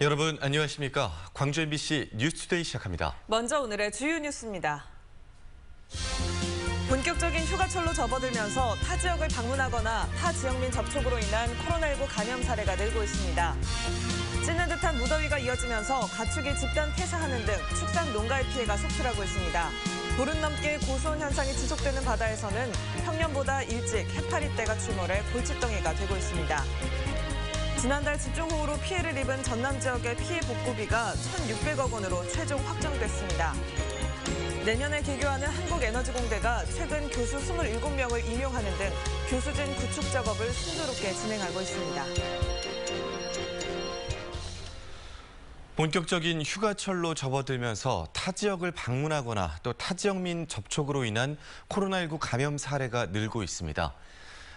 여러분 안녕하십니까? 광주 MBC 뉴스투데이 시작합니다. 먼저 오늘의 주요 뉴스입니다. 본격적인 휴가철로 접어들면서 타 지역을 방문하거나 타 지역민 접촉으로 인한 코로나19 감염 사례가 늘고 있습니다. 찌는 듯한 무더위가 이어지면서 가축이 집단 폐사하는 등 축산 농가의 피해가 속출하고 있습니다. 보름 넘게 고수온 현상이 지속되는 바다에서는 평년보다 일찍 해파리떼가 출몰해 골칫덩이가 되고 있습니다. 지난달 집중호우로 피해를 입은 전남 지역의 피해 복구비가 1,600억 원으로 최종 확정됐습니다. 내년에 개교하는 한국에너지공대가 최근 교수 27명을 임용하는 등 교수진 구축 작업을 순조롭게 진행하고 있습니다. 본격적인 휴가철로 접어들면서 타 지역을 방문하거나 또 타 지역민 접촉으로 인한 코로나19 감염 사례가 늘고 있습니다.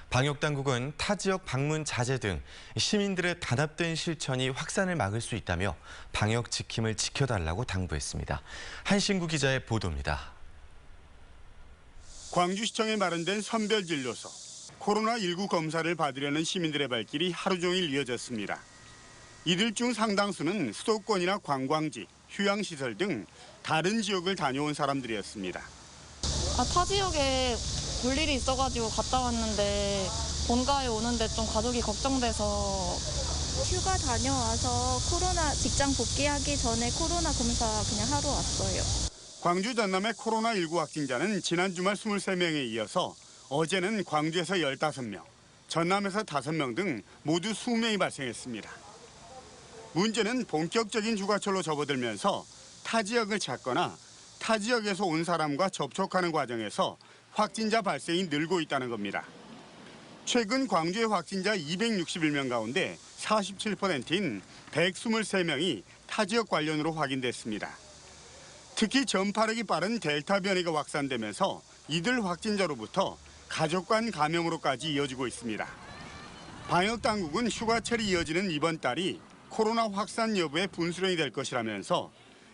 방역당국은 타 지역 방문 자제 등 시민들의 단합된 실천이 확산을 막을 수 있다며 방역 지킴을 지켜달라고 당부했습니다. 한신구 기자의 보도입니다. 광주시청에 마련된 선별진료소. 코로나19 검사를 받으려는 시민들의 발길이 하루 종일 이어졌습니다. 이들 중 상당수는 수도권이나 관광지, 휴양시설 등 다른 지역을 다녀온 사람들이었습니다. 타 지역에 볼 일이 있어가지고 갔다 왔는데 본가에 오는데 좀 가족이 걱정돼서 휴가 다녀와서 직장 복귀하기 전에 코로나 검사 그냥 하러 왔어요. 광주 전남의 코로나19 확진자는 지난 주말 23명에 이어서 어제는 광주에서 15명, 전남에서 5명 등 모두 20명이 발생했습니다. 문제는 본격적인 휴가철로 접어들면서 타 지역을 찾거나 타 지역에서 온 사람과 접촉하는 과정에서 확진자 발생이 늘고 있다는 겁니다. 최근 광주의 확진자 261명 가운데 47%인 123명이 타 지역 관련으로 확인됐습니다. 특히 전파력이 빠른 델타 변이가 확산되면서 이들 확진자로부터 가족 간 감염으로까지 이어지고 있습니다. 방역당국은 휴가철이 이어지는 이번 달이 코로나 확산 여부의 분수령이 될 것이라면서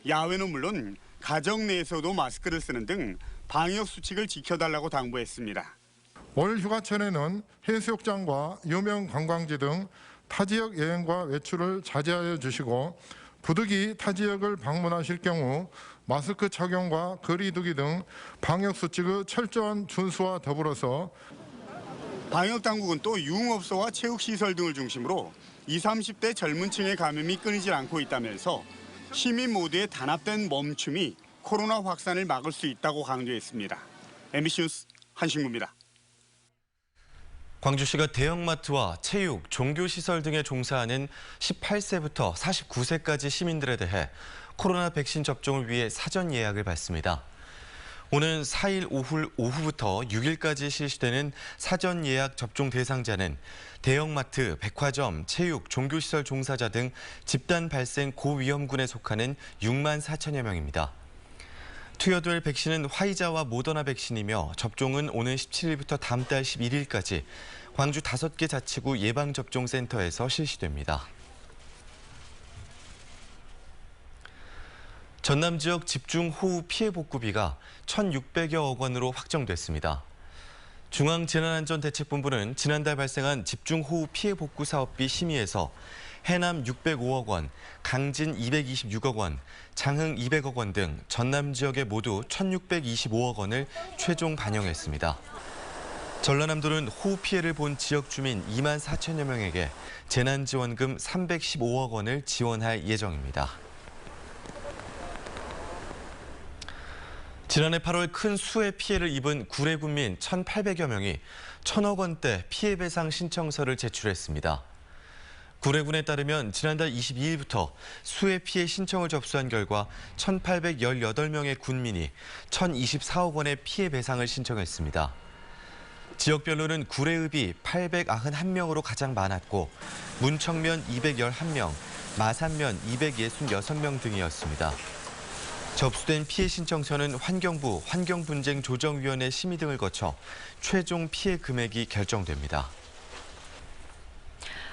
야외는 물론 가정 내에서도 마스크를 쓰는 등 방역 수칙을 지켜달라고 당부했습니다. 올 휴가철에는 해수욕장과 유명 관광지 등 타 지역 여행과 외출을 자제하여 주시고 부득이 타 지역을 방문하실 경우 마스크 착용과 거리 두기 등 방역 수칙의 철저한 준수와 더불어서 방역당국은 또 유흥업소와 체육시설 등을 중심으로 20, 30대 젊은 층의 감염이 끊이질 않고 있다면서 시민 모두의 단합된 멈춤이 코로나 확산을 막을 수 있다고 강조했습니다. MBC 뉴스 한신구입니다. 광주시가 대형마트와 체육, 종교시설 등에 종사하는 18세부터 49세까지 시민들에 대해 코로나 백신 접종을 위해 사전 예약을 받습니다. 오는 4일 오후부터 6일까지 실시되는 사전 예약 접종 대상자는 대형마트, 백화점, 체육, 종교시설 종사자 등 집단 발생 고위험군에 속하는 6만 4천여 명입니다. 투여될 백신은 화이자와 모더나 백신이며 접종은 오는 17일부터 다음 달 11일까지 광주 5개 자치구 예방접종센터에서 실시됩니다. 전남 지역 집중호우 피해 복구비가 1,600여억 원으로 확정됐습니다. 중앙재난안전대책본부는 지난달 발생한 집중호우 피해 복구 사업비 심의에서 해남 605억 원, 강진 226억 원, 장흥 200억 원 등 전남 지역에 모두 1,625억 원을 최종 반영했습니다. 전라남도는 호우 피해를 본 지역 주민 2만 4천여 명에게 재난지원금 315억 원을 지원할 예정입니다. 지난해 8월 큰 수해 피해를 입은 구례군민 1,800여 명이 1,000억 원대 피해배상 신청서를 제출했습니다. 구례군에 따르면 지난달 22일부터 수해 피해 신청을 접수한 결과 1,818명의 군민이 1,024억 원의 피해 배상을 신청했습니다. 지역별로는 구례읍이 891명으로 가장 많았고 문청면 211명, 마산면 266명 등이었습니다. 접수된 피해 신청서는 환경부 환경분쟁조정위원회 심의 등을 거쳐 최종 피해 금액이 결정됩니다.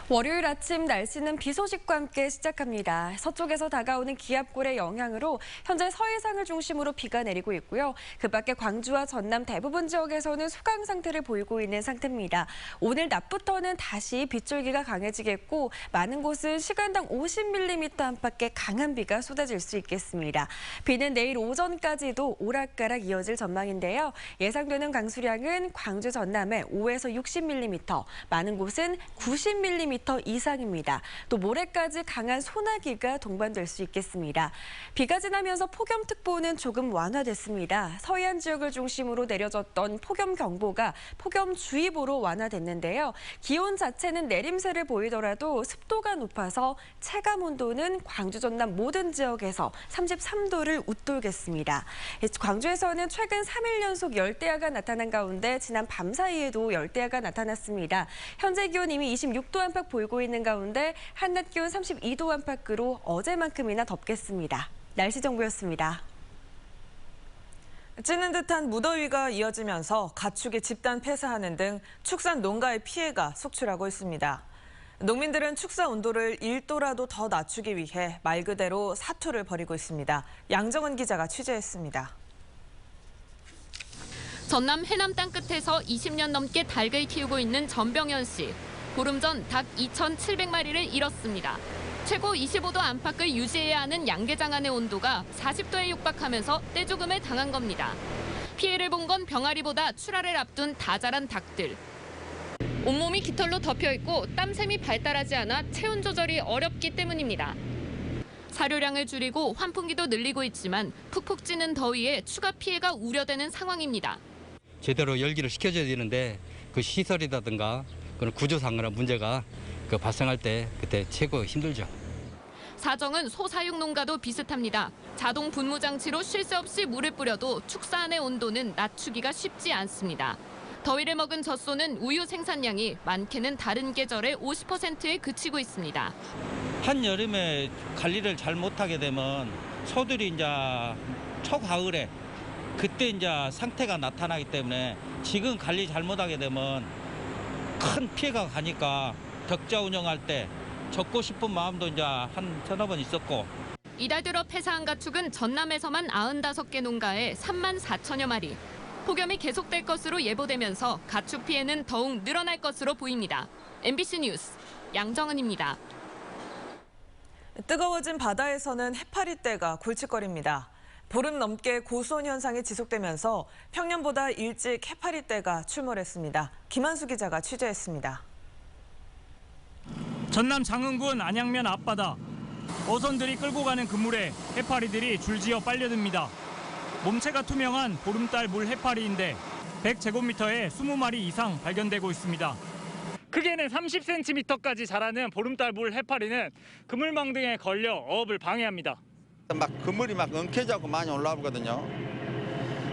월요일 아침 날씨는 비 소식과 함께 시작합니다. 서쪽에서 다가오는 기압골의 영향으로 현재 서해상을 중심으로 비가 내리고 있고요. 그 밖에 광주와 전남 대부분 지역에서는 소강 상태를 보이고 있는 상태입니다. 오늘 낮부터는 다시 빗줄기가 강해지겠고 많은 곳은 시간당 50mm 안팎의 강한 비가 쏟아질 수 있겠습니다. 비는 내일 오전까지도 오락가락 이어질 전망인데요. 예상되는 강수량은 광주 전남에 5에서 60mm, 많은 곳은 90mm 이상입니다. 또 모레까지 강한 소나기가 동반될 수 있겠습니다. 비가 지나면서 폭염특보는 조금 완화됐습니다. 서해안 지역을 중심으로 내려졌던 폭염경보가 폭염주의보로 완화됐는데요. 기온 자체는 내림세를 보이더라도 습도가 높아서 체감온도는 광주 전남 모든 지역에서 33도를 웃돌겠습니다. 광주에서는 최근 3일 연속 열대야가 나타난 가운데 지난 밤 사이에도 열대야가 나타났습니다. 현재 기온 이미 26도 안팎 보이고 있는 가운데 한낮 기온 32도 안팎으로 어제만큼이나 덥겠습니다. 날씨 정보였습니다. 찌는 듯한 무더위가 이어지면서 가축이 집단 폐사하는 등 축산 농가의 피해가 속출하고 있습니다. 농민들은 축사 온도를 1도라도 더 낮추기 위해 말 그대로 사투를 벌이고 있습니다. 양정은 기자가 취재했습니다. 전남 해남 땅끝에서 20년 넘게 닭을 키우고 있는 전병현 씨. 보름 전 닭 2,700마리를 잃었습니다. 최고 25도 안팎을 유지해야 하는 양계장 안의 온도가 40도에 육박하면서 떼죽음을 당한 겁니다. 피해를 본 건 병아리보다 출하를 앞둔 다 자란 닭들. 온몸이 깃털로 덮여 있고 땀샘이 발달하지 않아 체온 조절이 어렵기 때문입니다. 사료량을 줄이고 환풍기도 늘리고 있지만 푹푹 찌는 더위에 추가 피해가 우려되는 상황입니다. 제대로 열기를 시켜줘야 되는데 그 시설이라든가 그런 구조상으로 문제가 발생할 때 그때 최고 힘들죠. 사정은 소사육 농가도 비슷합니다. 자동 분무 장치로 쉴 새 없이 물을 뿌려도 축사 안의 온도는 낮추기가 쉽지 않습니다. 더위를 먹은 젖소는 우유 생산량이 많게는 다른 계절의 50%에 그치고 있습니다. 한여름에 관리를 잘 못하게 되면 소들이 이제 초가을에 그때 이제 상태가 나타나기 때문에 지금 관리 잘못하게 되면 큰 피해가 가니까 덕자 운영할 때 적고 싶은 마음도 이제 한 서너 번 있었고. 이달 들어 폐사한 가축은 전남에서만 95개 농가에 3만 4천여 마리. 폭염이 계속될 것으로 예보되면서 가축 피해는 더욱 늘어날 것으로 보입니다. MBC 뉴스 양정은입니다. 뜨거워진 바다에서는 해파리떼가 굴직거립니다. 보름 넘게 고수온 현상이 지속되면서 평년보다 일찍 해파리떼가 출몰했습니다. 김한수 기자가 취재했습니다. 전남 장흥군 안양면 앞바다. 어선들이 끌고 가는 그물에 해파리들이 줄지어 빨려듭니다. 몸체가 투명한 보름달 물 해파리인데 100제곱미터에 20마리 이상 발견되고 있습니다. 크게는 30cm까지 자라는 보름달 물 해파리는 그물망 등에 걸려 어업을 방해합니다. 막 그물이 막 엉켜져고 많이 올라오거든요.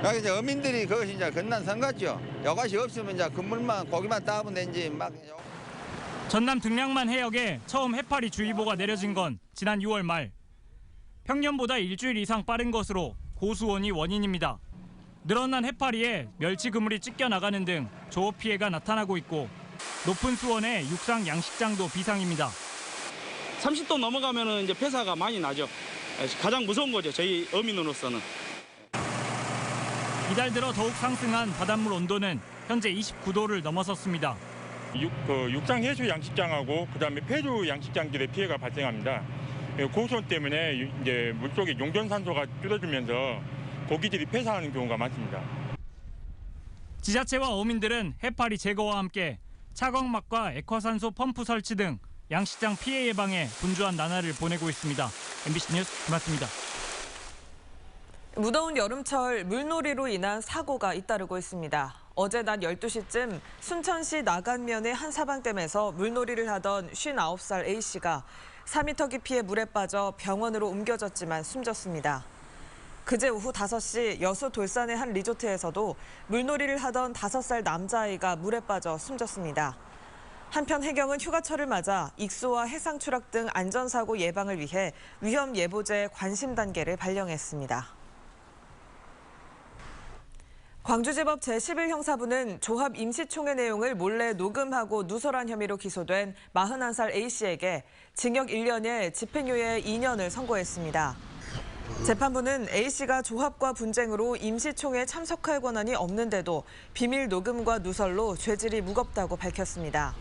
여기 이제 어민들이 그것이 이제 건난 선같죠. 여가시 없으면 이제 그물만 고기만 따면 되지 막. 전남 등량만 해역에 처음 해파리 주의보가 내려진 건 지난 6월 말. 평년보다 일주일 이상 빠른 것으로 고수온이 원인입니다. 늘어난 해파리에 멸치 그물이 찢겨 나가는 등 조업 피해가 나타나고 있고 높은 수온에 육상 양식장도 비상입니다. 30도 넘어가면 이제 폐사가 많이 나죠. 가장 무서운 거죠, 저희 어민으로서는. 이달 들어 더욱 상승한 바닷물 온도는 현재 29도를 넘어섰습니다. 육상 해수 양식장하고 그다음에 폐주 양식장들의 피해가 발생합니다. 고수온 때문에 이제 물속에 용존산소가 줄어들면서 고기들이 폐사하는 경우가 많습니다. 지자체와 어민들은 해파리 제거와 함께 차광막과 액화산소 펌프 설치 등 양식장 피해 예방에 분주한 나날을 보내고 있습니다. MBC 뉴스 김한수입니다. 무더운 여름철 물놀이로 인한 사고가 잇따르고 있습니다. 어제 낮 12시쯤 순천시 나간면의 한 사방댐에서 물놀이를 하던 59살 A씨가 4m 깊이의 물에 빠져 병원으로 옮겨졌지만 숨졌습니다. 그제 오후 5시 여수 돌산의 한 리조트에서도 물놀이를 하던 5살 남자아이가 물에 빠져 숨졌습니다. 한편 해경은 휴가철을 맞아 익수와 해상 추락 등 안전사고 예방을 위해 위험 예보제 관심 단계를 발령했습니다. 광주지법 제11형사부는 조합 임시총회 내용을 몰래 녹음하고 누설한 혐의로 기소된 41살 A씨에게 징역 1년에 집행유예 2년을 선고했습니다. 재판부는 A씨가 조합과 분쟁으로 임시총회에 참석할 권한이 없는데도 비밀 녹음과 누설로 죄질이 무겁다고 밝혔습니다.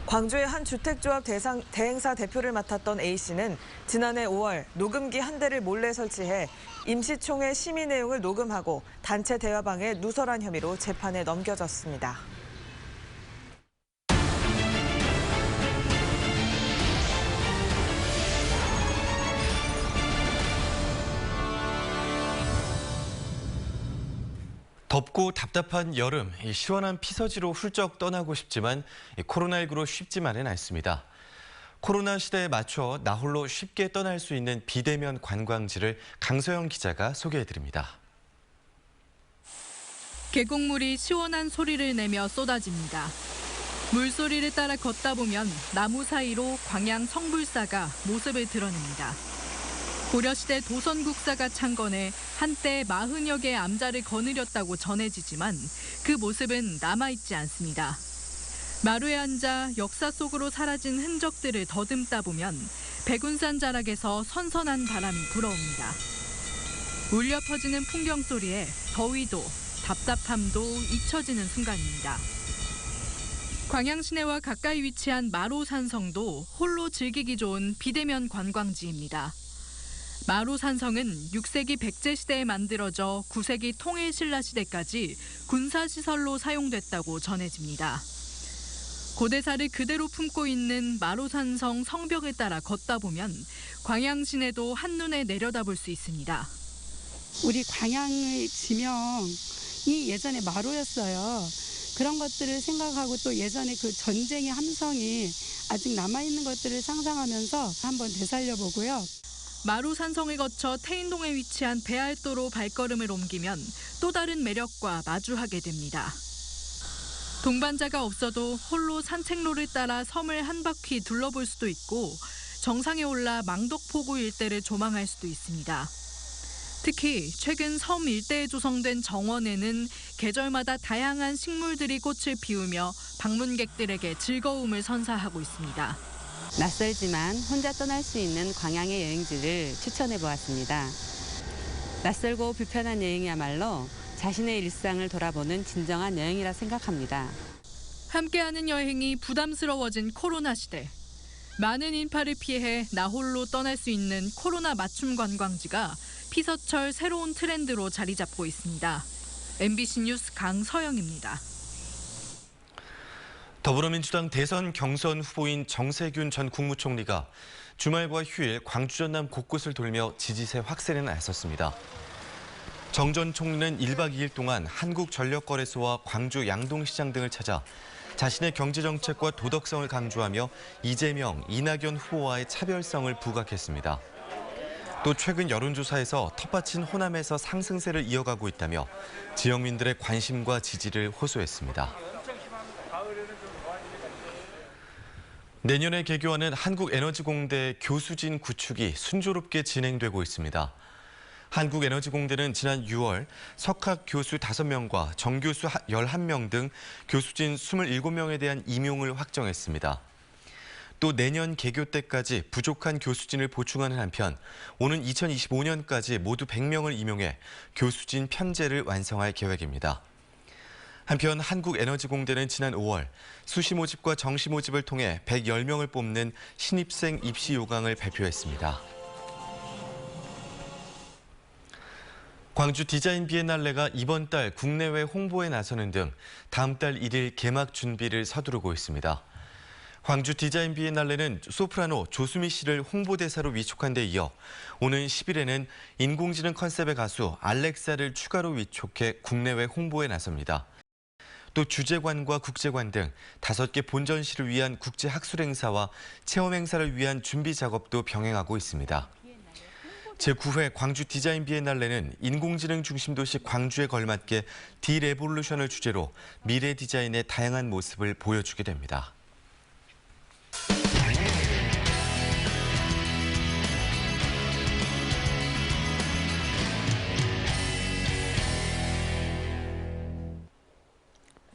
광주의 한 주택조합 대행사 대표를 맡았던 A씨는 지난해 5월 녹음기 한 대를 몰래 설치해 임시총회 심의 내용을 녹음하고 단체 대화방에 누설한 혐의로 재판에 넘겨졌습니다. 덥고 답답한 여름, 시원한 피서지로 훌쩍 떠나고 싶지만 코로나19로 쉽지만은 않습니다. 코로나 시대에 맞춰 나홀로 쉽게 떠날 수 있는 비대면 관광지를 강서영 기자가 소개해드립니다. 계곡물이 시원한 소리를 내며 쏟아집니다. 물소리를 따라 걷다 보면 나무 사이로 광양 성불사가 모습을 드러냅니다. 고려시대 도선국사가 창건해 한때 40여 개의 암자를 거느렸다고 전해지지만 그 모습은 남아있지 않습니다. 마루에 앉아 역사 속으로 사라진 흔적들을 더듬다 보면 백운산 자락에서 선선한 바람이 불어옵니다. 울려 퍼지는 풍경 소리에 더위도 답답함도 잊혀지는 순간입니다. 광양 시내와 가까이 위치한 마로산성도 홀로 즐기기 좋은 비대면 관광지입니다. 마로산성은 6세기 백제 시대에 만들어져 9세기 통일신라 시대까지 군사시설로 사용됐다고 전해집니다. 고대사를 그대로 품고 있는 마로산성 성벽을 따라 걷다 보면 광양 시내도 한눈에 내려다볼 수 있습니다. 우리 광양의 지명이 예전에 마로였어요. 그런 것들을 생각하고 또 예전에 그 전쟁의 함성이 아직 남아있는 것들을 상상하면서 한번 되살려보고요. 마루산성을 거쳐 태인동에 위치한 배알도로 발걸음을 옮기면 또 다른 매력과 마주하게 됩니다. 동반자가 없어도 홀로 산책로를 따라 섬을 한 바퀴 둘러볼 수도 있고 정상에 올라 망덕포구 일대를 조망할 수도 있습니다. 특히 최근 섬 일대에 조성된 정원에는 계절마다 다양한 식물들이 꽃을 피우며 방문객들에게 즐거움을 선사하고 있습니다. 낯설지만 혼자 떠날 수 있는 광양의 여행지를 추천해 보았습니다. 낯설고 불편한 여행이야말로 자신의 일상을 돌아보는 진정한 여행이라 생각합니다. 함께하는 여행이 부담스러워진 코로나 시대. 많은 인파를 피해 나홀로 떠날 수 있는 코로나 맞춤 관광지가 피서철 새로운 트렌드로 자리 잡고 있습니다. MBC 뉴스 강서영입니다. 더불어민주당 대선 경선 후보인 정세균 전 국무총리가 주말과 휴일 광주 전남 곳곳을 돌며 지지세 확산에 나섰습니다. 정 전 총리는 1박 2일 동안 한국전력거래소와 광주 양동시장 등을 찾아 자신의 경제정책과 도덕성을 강조하며 이재명, 이낙연 후보와의 차별성을 부각했습니다. 또 최근 여론조사에서 텃밭인 호남에서 상승세를 이어가고 있다며 지역민들의 관심과 지지를 호소했습니다. 내년에 개교하는 한국에너지공대 교수진 구축이 순조롭게 진행되고 있습니다. 한국에너지공대는 지난 6월 석학 교수 5명과 정교수 11명 등 교수진 27명에 대한 임용을 확정했습니다. 또 내년 개교 때까지 부족한 교수진을 보충하는 한편 오는 2025년까지 모두 100명을 임용해 교수진 편제를 완성할 계획입니다. 한편 한국에너지공대는 지난 5월 수시 모집과 정시 모집을 통해 110명을 뽑는 신입생 입시 요강을 발표했습니다. 광주 디자인 비엔날레가 이번 달 국내외 홍보에 나서는 등 다음 달 1일 개막 준비를 서두르고 있습니다. 광주 디자인 비엔날레는 소프라노 조수미 씨를 홍보대사로 위촉한 데 이어 오는 10일에는 인공지능 컨셉의 가수 알렉사를 추가로 위촉해 국내외 홍보에 나섭니다. 또 주재관과 국재관 등 5개 본전시를 위한 국제학술 행사와 체험 행사를 위한 준비 작업도 병행하고 있습니다. 제9회 광주 디자인 비엔날레는 인공지능 중심 도시 광주에 걸맞게 디레볼루션을 주제로 미래 디자인의 다양한 모습을 보여주게 됩니다.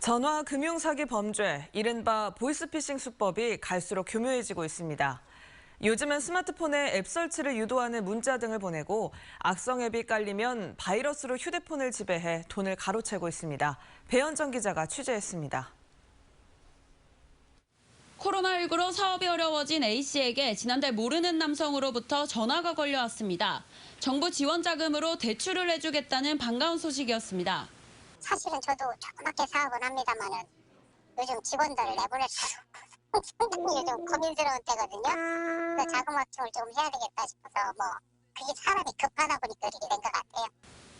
전화 금융 사기 범죄, 이른바 보이스피싱 수법이 갈수록 교묘해지고 있습니다. 요즘은 스마트폰에 앱 설치를 유도하는 문자 등을 보내고 악성 앱이 깔리면 바이러스로 휴대폰을 지배해 돈을 가로채고 있습니다. 배현정 기자가 취재했습니다. 코로나19로 사업이 어려워진 A씨에게 지난달 모르는 남성으로부터 전화가 걸려왔습니다. 정부 지원 자금으로 대출을 해주겠다는 반가운 소식이었습니다. 사실은 저도 조그맣게 사업은 합니다만은 요즘 직원들을 내보내서 상당히 요즘 고민스러운 때거든요. 그 자금 확충을 좀 해야 되겠다 싶어서 그게 사람이 급하다 보니까 이렇게 된 것 같아요.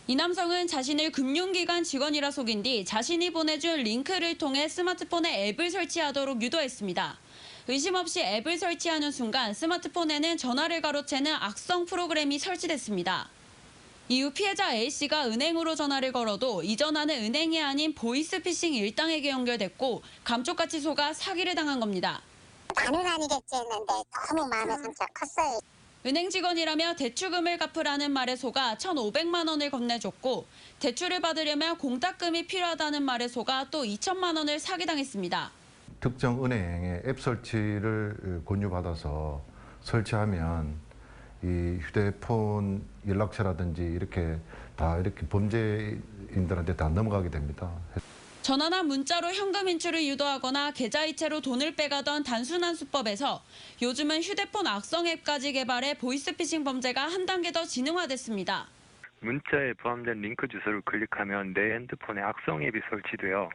이 남성은 자신을 금융기관 직원이라 속인 뒤 자신이 보내준 링크를 통해 스마트폰에 앱을 설치하도록 유도했습니다. 의심 없이 앱을 설치하는 순간 스마트폰에는 전화를 가로채는 악성 프로그램이 설치됐습니다. 이후 피해자 A씨가 은행으로 전화를 걸어도 이 전화는 은행이 아닌 보이스피싱 일당에게 연결됐고 감쪽같이 속아 사기를 당한 겁니다. 나는 아니겠지 했는데 너무 마음의 상처가 컸어요. 은행 직원이라며 대출금을 갚으라는 말에 속아 1,500만 원을 건네줬고 대출을 받으려면 공탁금이 필요하다는 말에 속아 또 2천만 원을 사기당했습니다. 특정 은행에 앱 설치를 권유받아서 설치하면 이 휴대폰 연락처라든지 이렇게 범죄인들한테 다 넘어가게 됩니다. 전화나 문자로 현금 인출을 유도하거나 계좌이체로 돈을 빼가던 단순한 수법에서 요즘은 휴대폰 악성 앱까지 개발해 보이스피싱 범죄가 한 단계 더 진흥화됐습니다. 문자에 포함된 링크 주소를 클릭하면 내 핸드폰에 악성 앱이 설치되어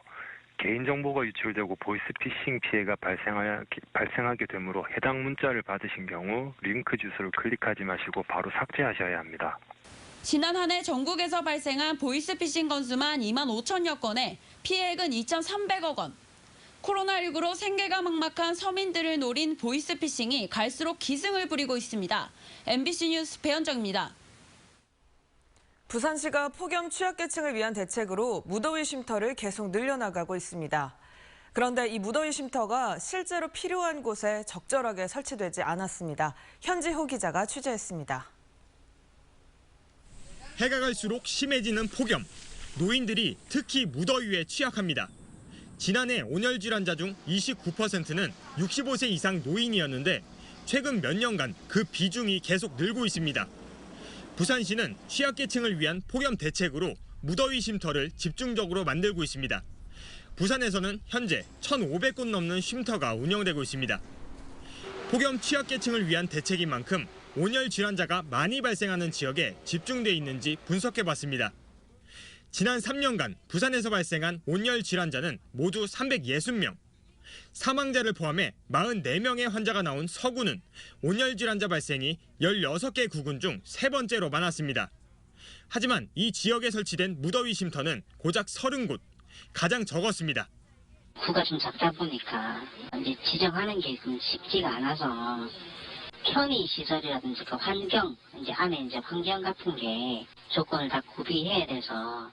개인정보가 유출되고 보이스피싱 피해가 발생하게 되므로 해당 문자를 받으신 경우 링크 주소를 클릭하지 마시고 바로 삭제하셔야 합니다. 지난 한 해 전국에서 발생한 보이스피싱 건수만 2만 5천여 건에 피해액은 2,300억 원. 코로나19로 생계가 막막한 서민들을 노린 보이스피싱이 갈수록 기승을 부리고 있습니다. MBC 뉴스 배현정입니다. 부산시가 폭염 취약계층을 위한 대책으로 무더위 쉼터를 계속 늘려나가고 있습니다. 그런데 이 무더위 쉼터가 실제로 필요한 곳에 적절하게 설치되지 않았습니다. 현지호 기자가 취재했습니다. 해가 갈수록 심해지는 폭염. 노인들이 특히 무더위에 취약합니다. 지난해 온열 질환자 중 29%는 65세 이상 노인이었는데 최근 몇 년간 그 비중이 계속 늘고 있습니다. 부산시는 취약계층을 위한 폭염 대책으로 무더위 쉼터를 집중적으로 만들고 있습니다. 부산에서는 현재 1,500곳 넘는 쉼터가 운영되고 있습니다. 폭염 취약계층을 위한 대책인 만큼 온열 질환자가 많이 발생하는 지역에 집중돼 있는지 분석해봤습니다. 지난 3년간 부산에서 발생한 온열 질환자는 모두 360명. 사망자를 포함해 44명의 환자가 나온 서구는 온열 질환자 발생이 16개 구군 중 3번째로 많았습니다. 하지만 이 지역에 설치된 무더위 쉼터는 고작 30곳, 가장 적었습니다. 구가 좀 작다 보니까 이제 지정하는 게 쉽지가 않아서 편의 시설이라든지 그 환경, 안에 환경 같은 게 조건을 다 구비해야 돼서.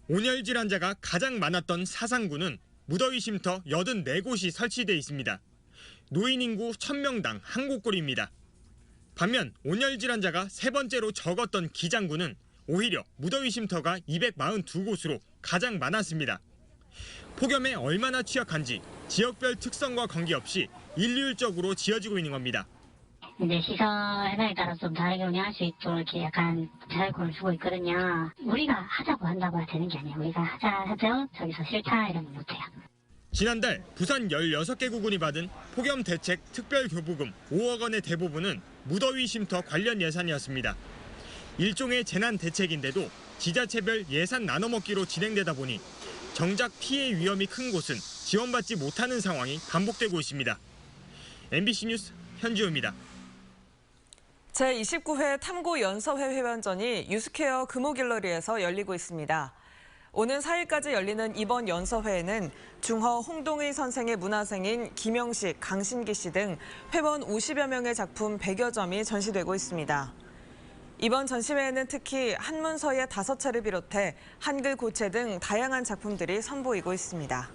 온열 질환자가 가장 많았던 사상구는 무더위 쉼터 84곳이 설치돼 있습니다. 노인 인구 1,000명당 한 곳꼴입니다. 반면 온열 질환자가 3번째로 적었던 기장구는 오히려 무더위 쉼터가 242곳으로 가장 많았습니다. 폭염에 얼마나 취약한지 지역별 특성과 관계없이 일률적으로 지어지고 있는 겁니다. 근데 시설 해당에 따라서 좀 다르게 운영할 수 있도록 이렇게 약간 자율권을 주고 있거든요. 우리가 하자고 한다고 되는 게 아니에요. 우리가 하자 저기서 싫다 이러면 못해요. 지난달 부산 16개 구군이 받은 폭염 대책 특별교부금 5억 원의 대부분은 무더위 쉼터 관련 예산이었습니다. 일종의 재난 대책인데도 지자체별 예산 나눠먹기로 진행되다 보니 정작 피해 위험이 큰 곳은 지원받지 못하는 상황이 반복되고 있습니다. MBC 뉴스 현지호입니다. 제29회 탐구 연서회 회원전이 유스케어 금호갤러리에서 열리고 있습니다. 오는 4일까지 열리는 이번 연서회에는 중허 홍동의 선생의 문화생인 김영식, 강신기 씨 등 회원 50여 명의 작품 100여 점이 전시되고 있습니다. 이번 전시회에는 특히 한문서의 5차를 비롯해 한글 고체 등 다양한 작품들이 선보이고 있습니다.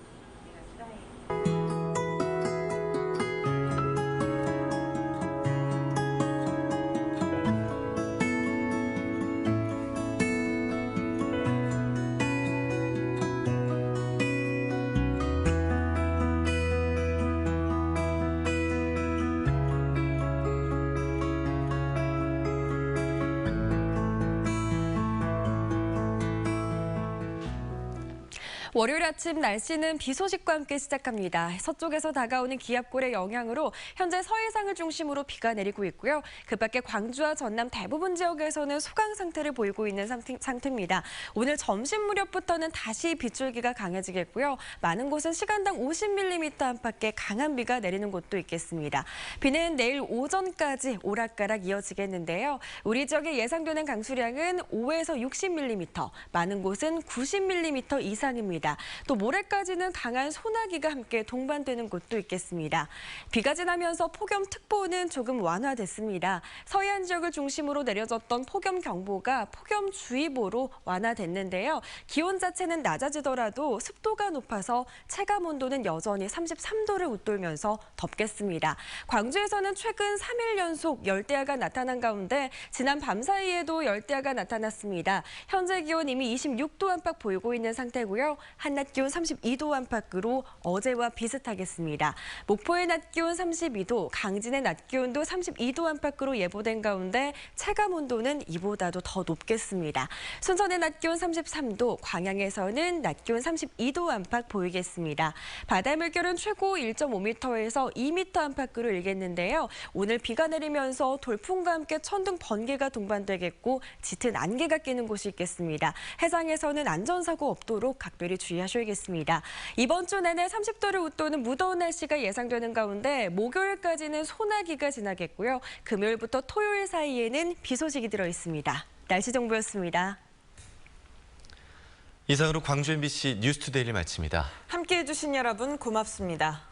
월요일 아침 날씨는 비 소식과 함께 시작합니다. 서쪽에서 다가오는 기압골의 영향으로 현재 서해상을 중심으로 비가 내리고 있고요. 그 밖에 광주와 전남 대부분 지역에서는 소강 상태를 보이고 있는 상태입니다. 오늘 점심 무렵부터는 다시 빗줄기가 강해지겠고요. 많은 곳은 시간당 50mm 안팎의 강한 비가 내리는 곳도 있겠습니다. 비는 내일 오전까지 오락가락 이어지겠는데요. 우리 지역에 예상되는 강수량은 5에서 60mm, 많은 곳은 90mm 이상입니다. 또 모레까지는 강한 소나기가 함께 동반되는 곳도 있겠습니다. 비가 지나면서 폭염특보는 조금 완화됐습니다. 서해안 지역을 중심으로 내려졌던 폭염경보가 폭염주의보로 완화됐는데요. 기온 자체는 낮아지더라도 습도가 높아서 체감온도는 여전히 33도를 웃돌면서 덥겠습니다. 광주에서는 최근 3일 연속 열대야가 나타난 가운데 지난 밤 사이에도 열대야가 나타났습니다. 현재 기온 이미 26도 안팎 보이고 있는 상태고요. 한낮 기온 32도 안팎으로 어제와 비슷하겠습니다. 목포의 낮 기온 32도, 강진의 낮 기온도 32도 안팎으로 예보된 가운데 체감 온도는 이보다도 더 높겠습니다. 순천의 낮 기온 33도, 광양에서는 낮 기온 32도 안팎 보이겠습니다. 바다 물결은 최고 1.5m에서 2m 안팎으로 일겠는데요. 오늘 비가 내리면서 돌풍과 함께 천둥, 번개가 동반되겠고 짙은 안개가 끼는 곳이 있겠습니다. 해상에서는 안전사고 없도록 각별히 주의하셔야겠습니다. 이번 주 내내 30도를 웃도는 무더운 날씨가 예상되는 가운데 목요일까지는 소나기가 지나겠고요. 금요일부터 토요일 사이에는 비 소식이 들어 있습니다. 날씨 정보였습니다. 이상으로 광주 MBC 뉴스투데이를 마칩니다. 함께해 주신 여러분 고맙습니다.